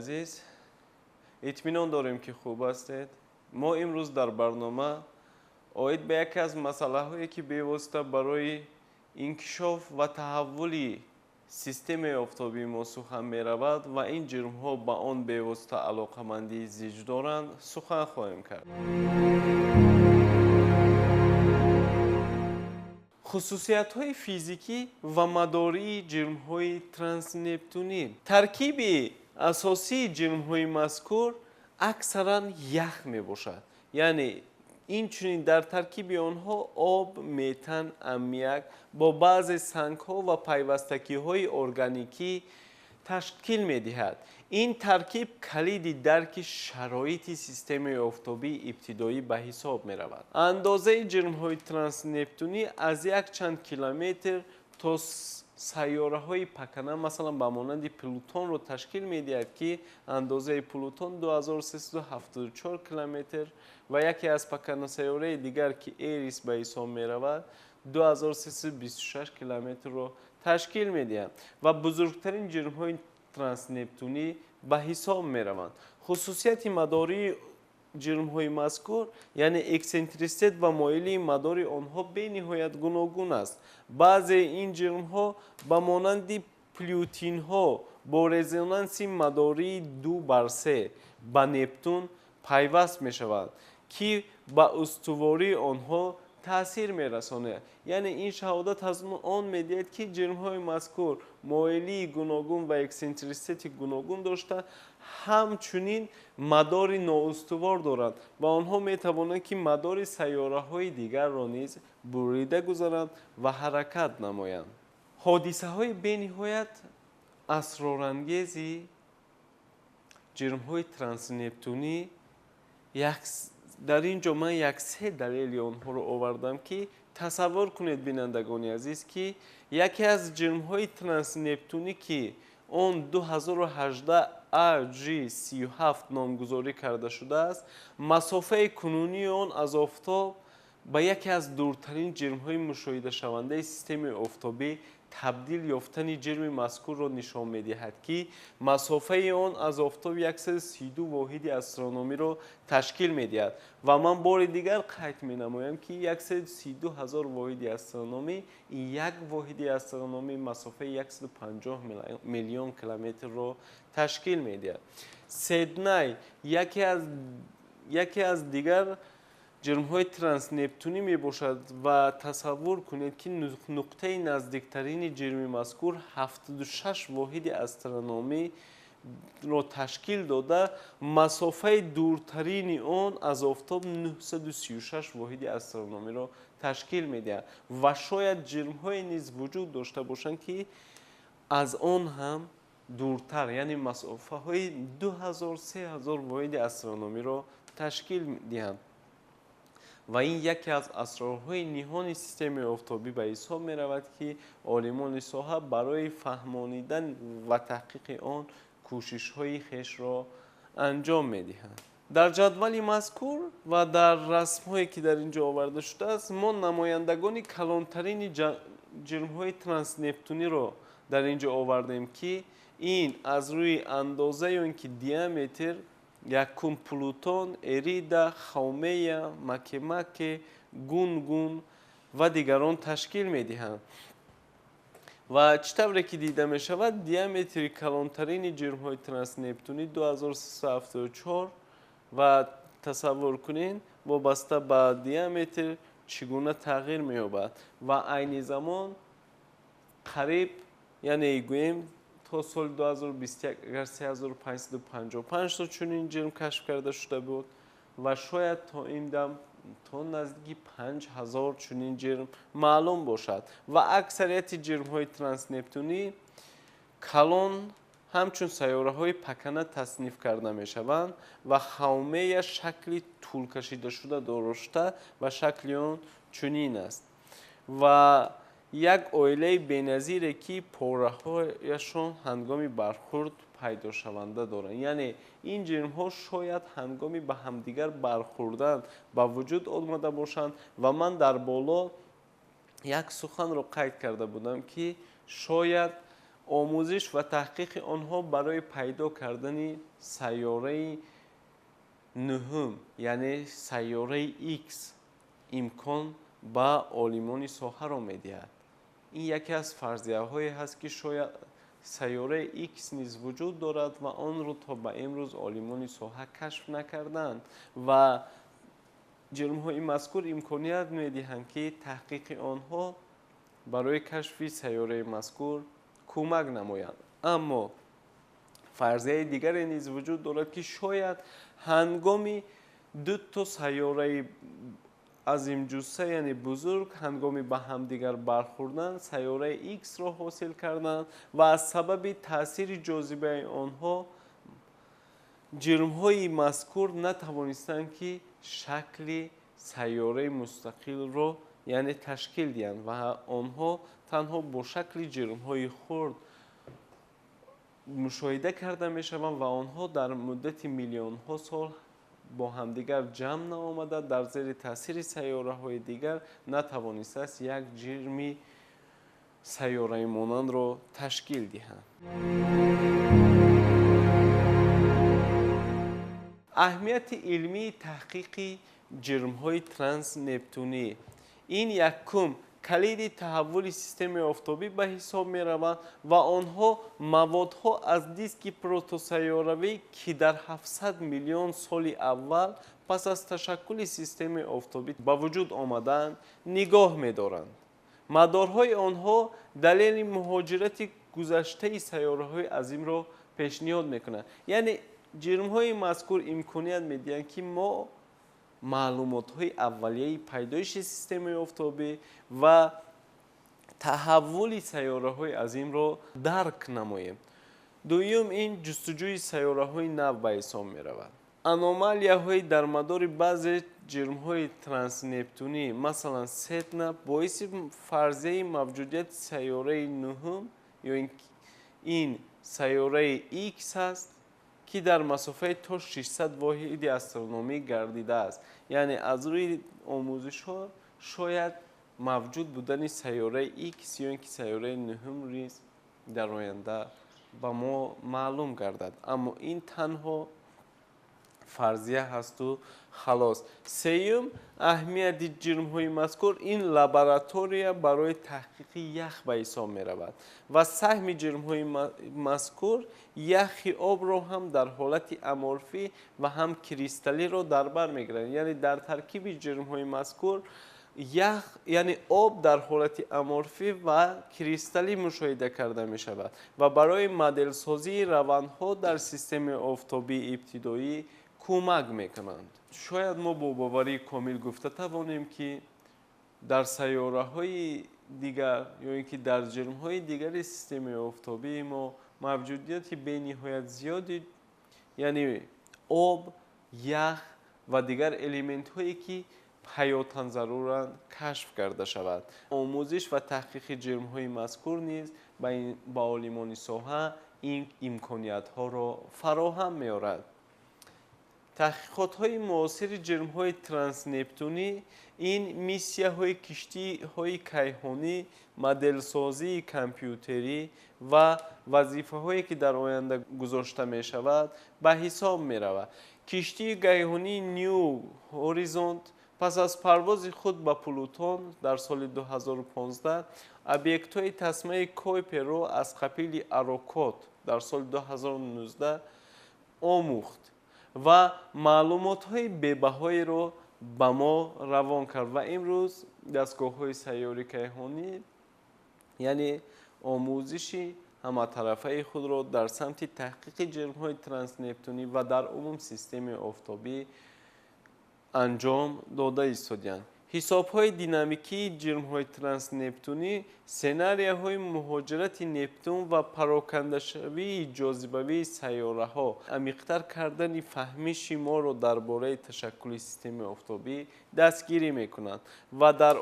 عزیز، اطمینان داریم که خوب هستید. ما امروز در برنامه آید به یکی از مسئله هایی که بیواسطه برای انکشاف و تحول سیستم آفتابی ما سخن می رود و این جرم ها به آن بیواسطه علاقمندی زیج دارند سخن خواهیم کرد. خصوصیت های فیزیکی و مداری جرم های ترانس نپتونی. ترکیب اساسی جرم های مذکور اکثرا یخ می باشد. یعنی این چنین در ترکیب آنها آب، متن، امونیاک با بعض سنگ ها و پیوستگی های ارگانیکی تشکیل می دهد. این ترکیب کلید درک شرایط سیستم آفتابی ابتدایی به حساب می رود. اندازه جرم های ترانس نپتونی از یک چند کیلومتر تا سیاره های پکنه مثلا به مانند پلوتون رو تشکیل می دهد که اندازه پلوتون 2374 کیلومتر و یکی از پکنه سیاره دیگر که ایریس به حساب می رود 2326 کیلومتر رو تشکیل می دهد و بزرگترین جرم های ترانس نپتونی به حساب می روند. خصوصیت مداری جرم های مذکور یعنی اکسنتریسیته و مایلی مدار آنها به نهایت گوناگون است. بعضی این جرم ها به مانند پلوتین ها با رزونانس مداری 2/3 به نپتون پیوست می شوند که به استواری آنها تاثیر می رساند. یعنی این شهادت از آن می دهد که جرم های مذکور مایلی گوناگون و اکسنتریسیته گوناگون داشته همچنین مدار نااستوار دارند و آنها می توانند که مدار سیاره های دیگر را نیز بریده گذارند و حرکت نمایند. حادثه های به نهایت اسرارانگیزی جرم های ترانس نپتونی در اینجا من 3 دلیل آنها رو آوردم که تصور کنید بینندگان عزیز که یکی از جرم های ترانس نپتونی که اون 2018 RG37 نامگذاری کرده شده است مسافه کنونی آن از آفتاب به یکی از دورترین جرم های مشاهده شونده سیستم آفتابی تبدیل یافتن جرم مذکور را نشان می دهد که مسافه آن از آفتاب 132 واحد استرونومی را تشکیل می دهد و من بار دیگر قید می نمایم که 132,000 واحد استرونومی این یک واحد استرونومی مسافه 150 میلیون کیلومتر را تشکیل می دهد. سیدنی یکی از دیگر جرم های ترانس نپتونی می باشد و تصور کنید که نقطه نزدیکترین جرم مذکور 76 واحد استرونومی را تشکیل داده مسافه دورترین آن از آفتاب 936 واحد استرونومی را تشکیل می دهد و شاید جرم های نیز وجود داشته باشند که از آن هم دورتر یعنی مسافه های 2000-3000 واحد استرونومی را تشکیل دهند و این یکی از اسرارهای نهان سیستم آفتابی به حساب می رود که عالمان ساحه برای فهمانیدن و تحقیق آن کوشش های خویش را انجام می دهند. در جدول مذکور و در رسم هایی که در اینجا آورده شده است ما نمایندگان کلانترین جرم های ترانس نپتونی را در اینجا آوردیم که این از روی اندازه اون که دیامتر یکم پلوتون، اریدا، خاومیا، مکمک، گونگون و دیگران تشکیل می دهند و چطوری که دیده می شود دیامتر کلانترین جرم های ترانس نپتونی 2374 و تصور کنین وابسته به دیامتر چگونه تغییر می یابد و عین زمان قریب یعنی گوییم تا سال 2021 اگر 3555 تا چنین جرم کشف کرده شده بود و شاید تا این دم تا نزدیک 5000 چنین جرم معلوم باشد و اکثریت جرم های ترانس نپتونی کلان همچون سیاره های پکنه تصنیف کرده می شوند و خاومه شکلی طول کشیده شده داشته و شکل آن چنین است و یک عایله بی‌نظیره که پاره‌هایشان هنگامی برخورد پیدا شونده دارند. یعنی این جرم ها شاید هنگامی به همدیگر برخوردن به وجود آمده باشند و من در بالا یک سخن رو قید کرده بودم که شاید آموزش و تحقیق آنها برای پیدا کردن سیاره نهم یعنی سیاره X امکان با عالمان ساحه را می‌دهد. این یکی از فرضیه‌هایی هست که شاید سیاره X نیز وجود دارد و آن را تا به امروز عالمان ساحه کشف نکردند و جرم‌های مذکور امکانیت می‌دهند که تحقیق آنها برای کشف سیاره مذکور کمک نمایند. اما فرضیه دیگری نیز وجود دارد که شاید هنگامی دو تا سیاره عظیم جثه یعنی بزرگ هنگامی به همدیگر برخوردن سیاره X را حاصل کردند و از سبب تاثیر جاذبه آنها جرم‌های مذکور نتوانستند که شکل سیاره مستقل را یعنی تشکیل دهند و آنها تنها با شکل جرم‌های خرد مشاهده کرده می‌شوند و آنها در مدت میلیون‌ها سال با همدیگر جمع نآمده در زیر تاثیر سیاره‌های دیگر نتوانسته است یک جرم سیاره مانند را تشکیل دهند. اهمیت علمی تحقیق جرم‌های ترانس نپتونی این یکم کلید تحول سیستم آفتابی به حساب می روند و آنها موادها از دیسک پروتوسیاروی که در 700 میلیون سال اول پس از تشکل سیستم آفتابی به وجود آمدند نگاه می دارند. مدارهای آنها دلیل مهاجرت گذشته سیاره‌های عظیم را پیشنهاد می کنند. یعنی جرم‌های مذکور امکانیت می دهند که ما معلومات‌های اولیه پیدایش سیستم آفتابی و تحول سیاره‌های عظیم را درک نماییم. دوم این جستجوی سیاره‌های نو به حساب می‌رود. انومالیا‌های در مدار بعضی جرم‌های ترانس نپتونی مثلا ستنا باعث فرضیه موجودیت سیاره نهم یا این سیاره X است که در مسافه تا 600 واحد استرونومی گردیده است. یعنی از روی آموزش ها شاید موجود بودن سیاره X یا اینکه سیاره نهم ریز در آینده به ما معلوم گردد، اما این تنها فرضیه هست و خلاص. سوم اهمیت جرم‌های مذکور این لابراتوری برای تحقیق یخ به حساب می رود و سهم جرم‌های مذکور یخ آب را هم در حالت امورفی و هم کریستالی را در بر می‌گیرند. یعنی در ترکیب جرم‌های مذکور یخ یعنی آب در حالت امورفی و کریستالی مشاهده کرده می شود و برای مدل سازی روندها در سیستم آفتابی ابتدایی کمک میکنند. شاید ما با باوری کامل گفته توانیم که در سیاره‌های دیگر یا اینکه در جرم‌های دیگر سیستم آفتابی ما موجودیت بی‌نهایت زیادی یعنی آب، یخ و دیگر الیمنت‌هایی که حیاتاً ضرورند کشف کرده شود. آموزش و تحقیق جرم‌های مذکور نیز با عالمان ساحه این امکانیت‌ها را فراهم می‌آورد. تحقیقات‌های معاصر جرم‌های ترانس نپتونی این میسیه‌های کشتی‌های کیهانی، مدل سازی کامپیوتری و وظیفه‌هایی که در آینده گذاشته می‌شود به حساب می‌رود. کشتی کیهانی نیو هوریزونت پس از پرواز خود به پلوتون در سال 2015 ابیکت‌های تسمه کویپرو از قبیل اروکوت در سال 2019 آموخت و معلومات‌های بی‌بهایی را به ما روان کرد و امروز دستگاه‌های سیاری کیهانی یعنی آموزشی همه طرفه خود را در سمت تحقیق جرم‌های ترانس نپتونی و در عموم سیستم آفتابی انجام داده ایستادند. حساب‌های دینامیکی جرم‌های ترانس نپتونی سناریوهای مهاجرت نپتون و پراکنده شوی جاذبه‌ای سیاره‌ها عمیق‌تر کردن فهمیش ما را درباره تشکل سیستم آفتابی دستگیری می‌کنند و در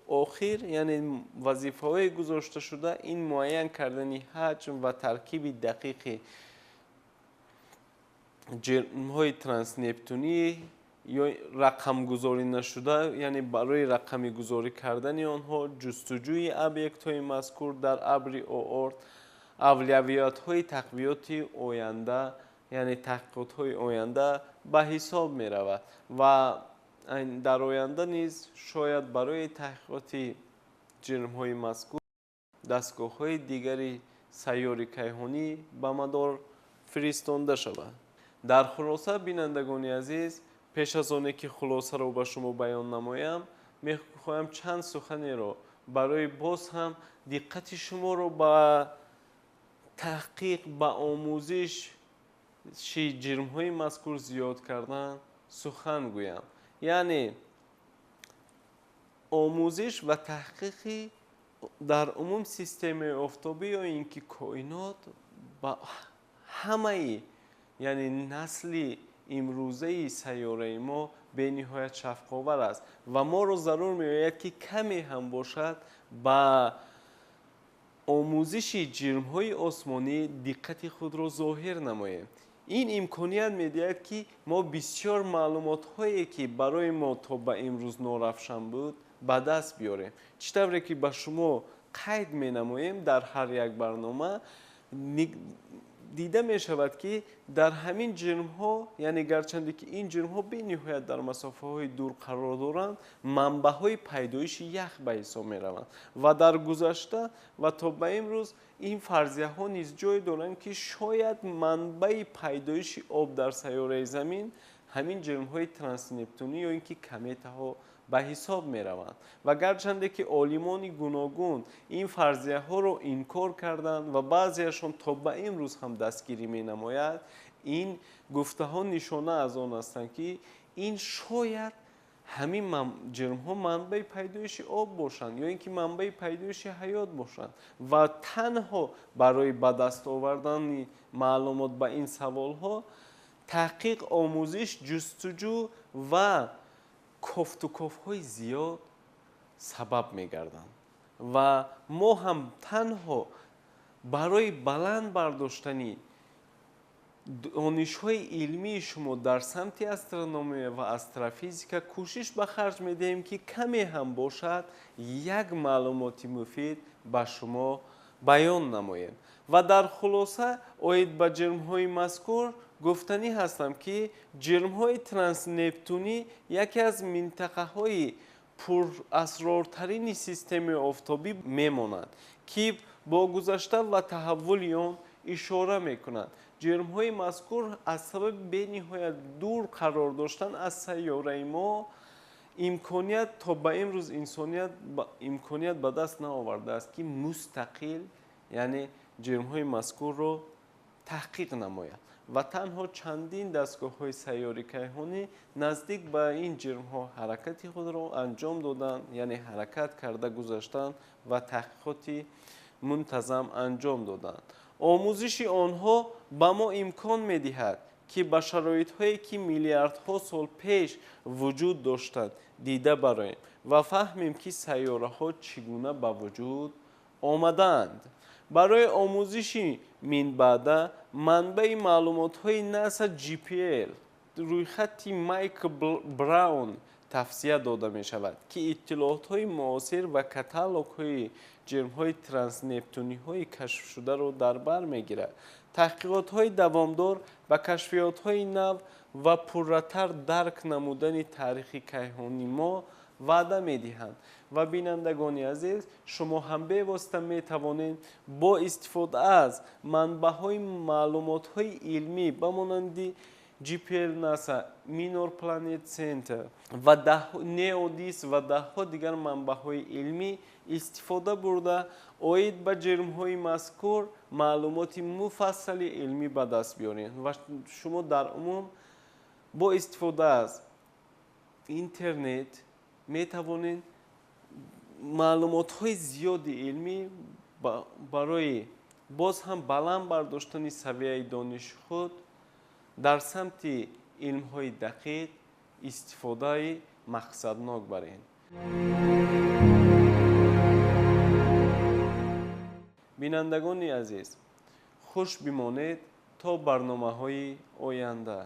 آخر یعنی وظیفه‌های گذاشته شده این معین کردن حجم و ترکیب دقیق جرم‌های ترانس نپتونی یا رقم گذاری نشده یعنی برای رقمی گذاری کردن آنها جستجوی ابیکت های مذکور در ابر آورت авлиявиятҳои тақвиёти оянда, яъне таҳқиқотҳои оянда ба ҳисоб меравад ва дар оянда низ шояд барои таҳқиқоти ҷирмҳои мазкур дастгоҳҳои дигари сайёри кайҳонӣ ба мадор фиристонда шавад. дар хулоса, бинандагони азиз, пеш аз оне ки хулосаро ба шумо баён намоям, мехоҳам чанд суханеро барои боз ҳам диққати шуморо ба таҳқиқ, ба омӯзиши ҷирмҳои мазкур зиёд кардан сухан гӯям. яъне омӯзиш ва таҳқиқи дар умум системаи офтобӣ ё ин ки коинот ба ҳамаи, яъне насли имрӯзаи сайёраи мо бениҳоят шавқовар аст ва моро зарур меояд ки каме ҳам бошад ба омӯзиши ҷирмҳои осмонӣ диққати худро зоҳир намоем. ин имконият медиҳад ки мо бисёр маълумотҳое ки барои мо то ба имрӯз норавшан буд ба даст биёрем. чӣ тавре ки ба шумо қайд менамоем дар ҳар як барнома, дида мешавад ки дар ҳамин ҷирмҳо, яъне гарчанде ки ин ҷирмҳо бениҳоят дар масофаҳои дур қарор доранд, манбаъҳои пайдоиши ях ба ҳисоб мераванд ва дар гузашта ва то ба имрӯз ин фарзияҳо низ ҷой доранд ки шояд манбаи пайдоиши об дар сайёраи замин ҳамин ҷирмҳои транснептунӣ ё ин ки кометаҳо ба ҳисоб мераванд ва гарчанде ки олимони гуногун ин фарзияҳоро инкор карданд ва баъзеашон то ба имрӯз ҳам дастгирӣ менамояд, ин гуфтаҳо нишона аз он ҳастанд ки ин шояд ҳамин ҷирмҳо манбаи пайдоиши об бошанд ё ин ки манбаи пайдоиши ҳаёт бошанд ва танҳо барои ба даст овардани маълумот ба ин саволҳо таҳқиқ, омӯзиш, ҷустуҷӯ ва кофтукофҳои зиёд сабаб мегарданд ва мо ҳам танҳо барои баланд бардоштани донишҳои илмии шумо дар самти астрономия ва астрофизика кӯшиш ба харҷ медиҳем ки каме ҳам бошад як маълумоти муфид ба шумо баён намоем. ва дар хулоса оид ба ҷирмҳои мазкур гуфтанӣ ҳастам ки ҷирмҳои транснептунӣ яке аз минтақаҳои пурасрортарини системаи офтобӣ мемонанд ки бо гузашта ва таҳаввули он ишора мекунанд. ҷирмҳои мазкур аз сабаби бениҳоят дур қарор доштан аз сайёраи мо имконият то ба имрӯз инсоният имконият ба даст наовардааст ки мустақил, яъне ҷирмҳои мазкурро таҳқиқ намояд ва танҳо чандин дастгоҳҳои сайёри кайҳонӣ наздик ба ин ҷирмҳо ҳаракати худро анҷом доданд, яъне ҳаракат карда гузаштанд ва таҳқиқоти мунтазам анҷом доданд. омӯзиши онҳо ба мо имкон медиҳад ки ба шароитҳое ки миллиардҳо сол пеш вуҷуд доштанд дида бароем ва фаҳмем ки сайёраҳо чӣ гуна ба вуҷуд омадаанд. барои омӯзиши минбаъда манбаи маълумотҳои наса GPL рӯйхати Майкл Браун тавсия дода мешавад ки иттилоотҳои муосир ва каталогҳои ҷирмҳои транснептуниҳои кашфшударо дар бар мегирад. таҳқиқотҳои давомдор ба кашфиётҳои нав ва пурратар дарк намудани таърихи кайҳони мо ваъда медиҳанд ва бинандагони азиз, шумо ҳам бевосита метавонед бо истифода аз манбаъҳои маълумотҳои илмӣ ба монанди GPL NASA, Minor Planet Center ва NEODIS ва даҳҳо дигар манбаъҳои илмӣ истифода бурда оид ба ҷирмҳои мазкур маълумоти муфассали илмӣ ба даст биёред ва шумо дар умум бо истифода аз интернет метавонед маълумотҳои зиёди илмӣ барои боз ҳам баланд бардоштани савияи дониши худ дар самти илмҳои дақиқ истифодаи мақсаднок баред. бинандагони азиз, хуш бимонед то барномаҳои оянда.